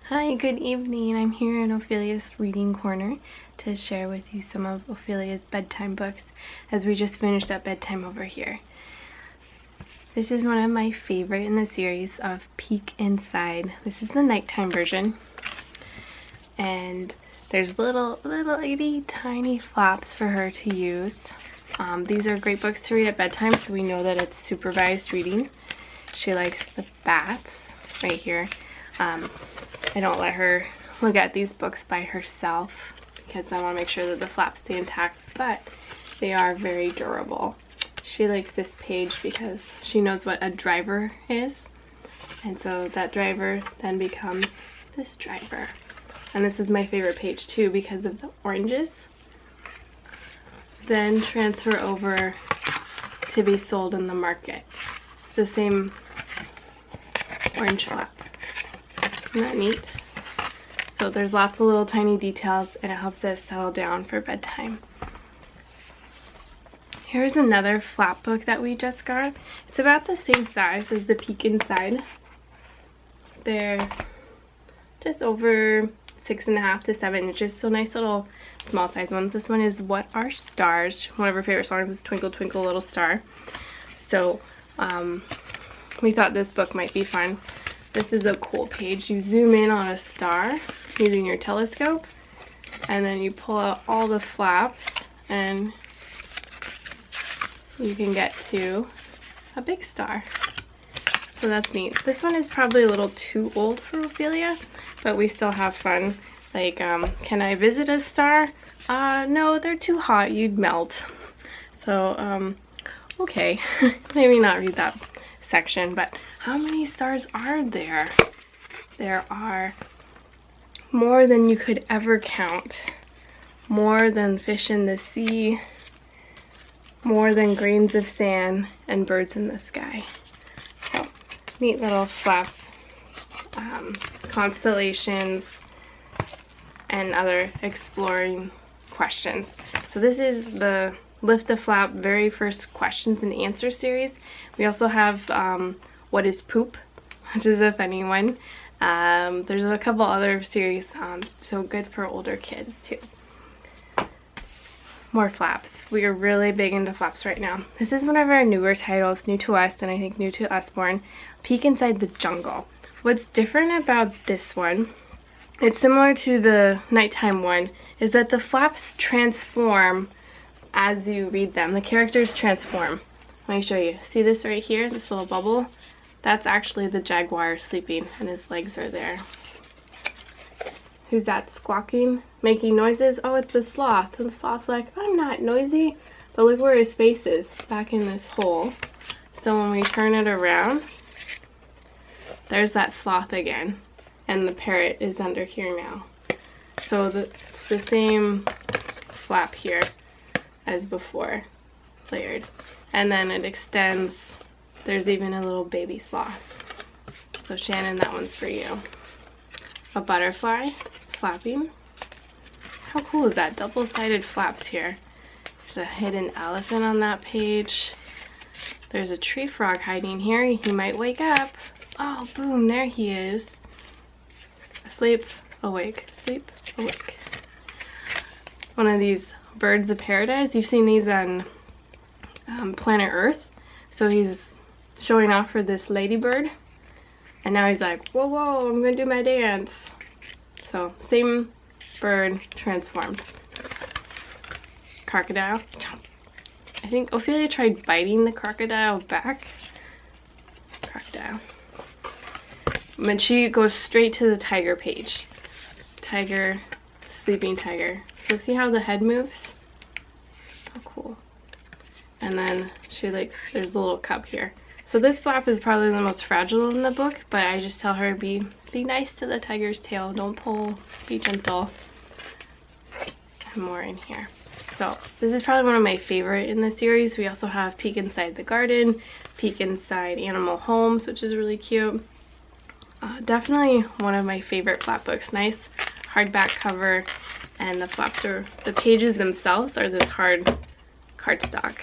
Hi, good evening. I'm here in Ophelia's reading corner to share with you some of Ophelia's bedtime books as we just finished up bedtime over here. This is one of my favorite in the series of Peek Inside. This is the nighttime version. And there's little itty tiny flaps for her to use. These are great books to read at bedtime, so we know that it's supervised reading. She likes the bats right here. I don't let her look at these books by herself because I want to make sure that the flaps stay intact, but they are very durable. She likes this page because she knows what a driver is, and so that driver then becomes this driver. And this is my favorite page too because of the oranges. Then transfer over to be sold in the market. It's the same orange flap. Isn't that neat? So there's lots of little tiny details and it helps us settle down for bedtime. Here's another flap book that we just got. It's about the same size as the Peek Inside. They're just over 6.5 to 7 inches, so nice little small size ones. This one is What Are Stars? One of her favorite songs is Twinkle Twinkle Little Star. So we thought this book might be fun. This is a cool page. You zoom in on a star using your telescope, and then you pull out all the flaps and you can get to a big star. So that's neat. This one is probably a little too old for Ophelia, but we still have fun. Like, can I visit a star? No, they're too hot, you'd melt. So, okay, maybe not read that section, but how many stars are there? There are more than you could ever count. More than fish in the sea, more than grains of sand and birds in the sky. So, neat little flaps, constellations, and other exploring questions. So this is the Lift the Flap very first questions and answer series. We also have What is Poop, which is a funny one. There's a couple other series, so good for older kids too. More flaps. We are really big into flaps right now. This is one of our newer titles, new to us and I think new to Usborne, Peek Inside the Jungle. What's different about this one, it's similar to the nighttime one, is that the flaps transform as you read them. The characters transform. Let me show you. See this right here, this little bubble? That's actually the jaguar sleeping and his legs are there. Who's that squawking, making noises? Oh, it's the sloth. And the sloth's like, I'm not noisy. But look where his face is, back in this hole. So when we turn it around, there's that sloth again. And the parrot is under here now. So it's the same flap here as before, layered. And then it extends. There's even a little baby sloth. So Shannon, that one's for you. A butterfly flapping. How cool is that? Double-sided flaps here. There's a hidden elephant on that page. There's a tree frog hiding here. He might wake up. Oh, boom, there he is. Asleep, awake, sleep, awake. One of these birds of paradise. You've seen these on Planet Earth. So he's showing off for this ladybird. And now he's like, whoa, whoa, I'm gonna do my dance. So, same bird transformed. Crocodile. I think Ophelia tried biting the crocodile back. Crocodile. But she goes straight to the tiger page. Tiger, sleeping tiger. So see how the head moves? How cool. And then she likes, there's a little cup here. So this flap is probably the most fragile in the book, but I just tell her be nice to the tiger's tail. Don't pull, be gentle. And more in here. So this is probably one of my favorite in the series. We also have Peek Inside the Garden, Peek Inside Animal Homes, which is really cute. Definitely one of my favorite flap books. Nice hardback cover, and the flaps are, the pages themselves are this hard cardstock.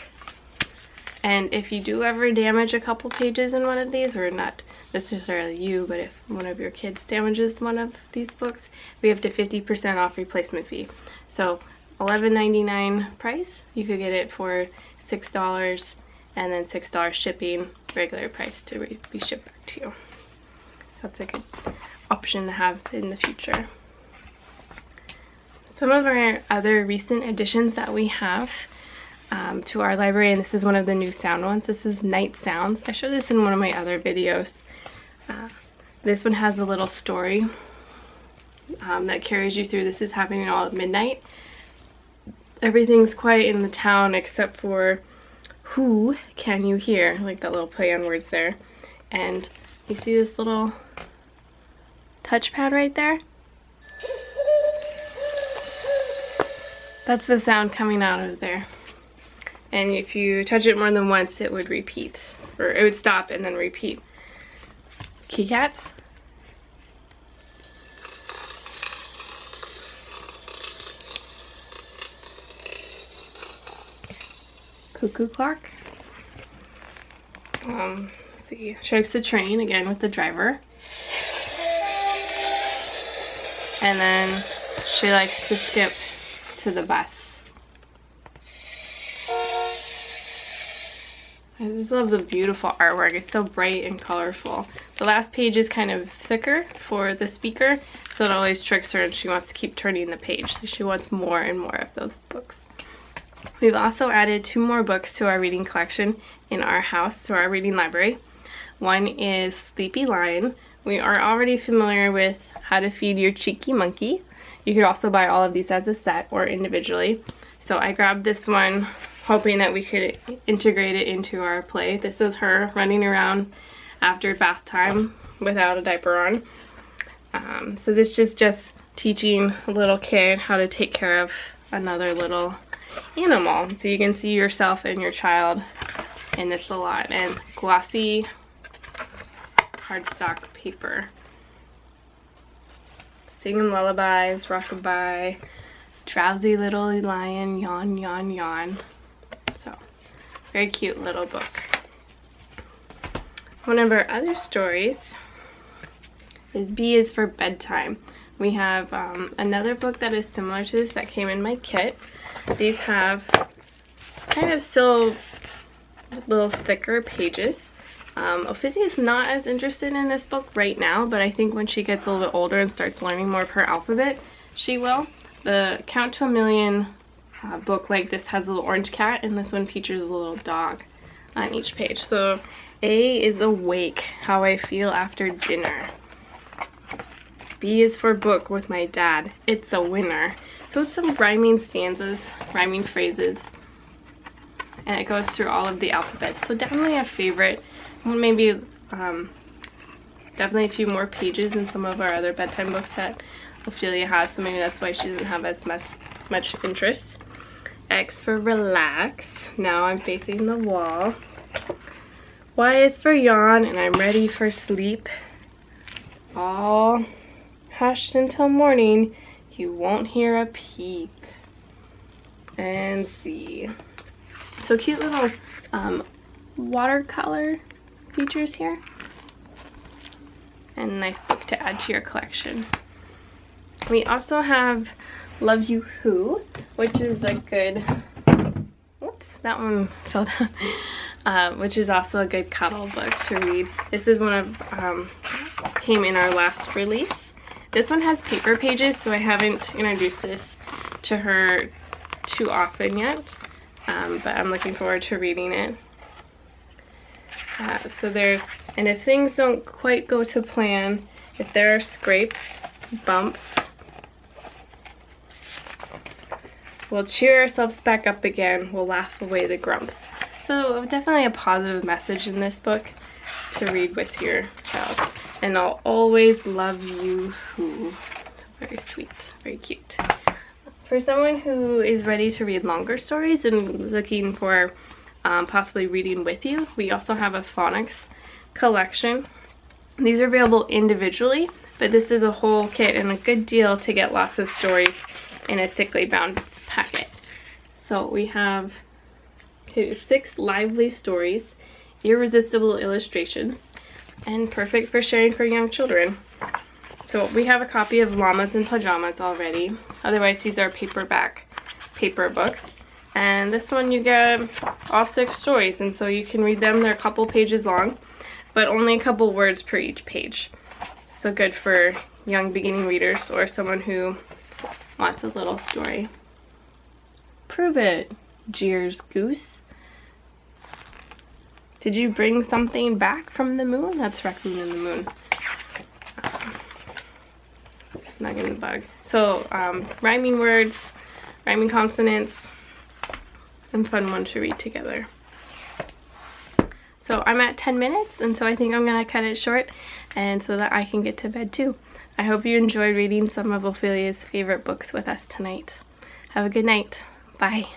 And if you do ever damage a couple pages in one of these, or not necessarily you, but if one of your kids damages one of these books, we have to 50% off replacement fee. So $11.99 price, you could get it for $6, and then $6 shipping, regular price to be shipped back to you. That's a good option to have in the future. Some of our other recent additions that we have to our library, and this is one of the new sound ones. This is Night Sounds. I showed this in one of my other videos. This one has a little story that carries you through. This is happening all at midnight. Everything's quiet in the town except for who can you hear, like that little play on words there. And you see this little touchpad right there? That's the sound coming out of there. And if you touch it more than once, it would repeat, or it would stop and then repeat. Key cats? Cuckoo clock? Let's see. She likes the train, again with the driver. And then she likes to skip to the bus. I just love the beautiful artwork. It's so bright and colorful. The last page is kind of thicker for the speaker, so it always tricks her and she wants to keep turning the page. So she wants more and more of those books. We've also added 2 more books to our reading collection in our house, to our reading library. One is Sleepy Lion. We are already familiar with How to Feed Your Cheeky Monkey. You could also buy all of these as a set or individually. So I grabbed this one hoping that we could integrate it into our play. This is her running around after bath time without a diaper on. So this is just teaching a little kid how to take care of another little animal. So you can see yourself and your child in this a lot. And glossy cardstock paper. Singing lullabies, rockabye, drowsy little lion, yawn, yawn, yawn. So, very cute little book. One of our other stories is B is for Bedtime. We have another book that is similar to this that came in my kit. These have kind of still little thicker pages. Ophelia is not as interested in this book right now, but I think when she gets a little bit older and starts learning more of her alphabet, she will. The Count to a Million book like this has a little orange cat, and this one features a little dog on each page. So A is awake, how I feel after dinner. B is for book with my dad, it's a winner. So it's some rhyming stanzas, rhyming phrases, and it goes through all of the alphabets. So definitely a favorite. Maybe definitely a few more pages than some of our other bedtime books that Ophelia has, so maybe that's why she doesn't have as much interest. X for relax. Now I'm facing the wall. Y is for yawn, and I'm ready for sleep. All hushed until morning, you won't hear a peep. And Z. So cute little watercolor features here. And a nice book to add to your collection. We also have Love You Who, which is a good, whoops, that one fell down, which is also a good cuddle book to read. This is one of, came in our last release. This one has paper pages, so I haven't introduced this to her too often yet, but I'm looking forward to reading it. So there's, and if things don't quite go to plan, if there are scrapes, bumps, we'll cheer ourselves back up again, we'll laugh away the grumps. So definitely a positive message in this book to read with your child. And I'll always love you who. Very sweet, very cute. For someone who is ready to read longer stories and looking for possibly reading with you, we also have a phonics collection. These are available individually, but this is a whole kit and a good deal to get lots of stories in a thickly bound packet. So we have 6 lively stories, irresistible illustrations, and perfect for sharing for young children. So we have a copy of Llamas in Pajamas already. Otherwise, these are paperback paper books. And this one you get all 6 stories, and so you can read them. They're a couple pages long, but only a couple words per each page. So good for young beginning readers or someone who wants a little story. Prove it, jeers Goose. Did you bring something back from the moon? That's Raccoon in the Moon. Snug in the Bug. So rhyming words, rhyming consonants, and fun one to read together. So I'm at 10 minutes, and so I think I'm gonna cut it short, and so that I can get to bed too. I hope you enjoyed reading some of Ophelia's favorite books with us tonight. Have a good night. Bye.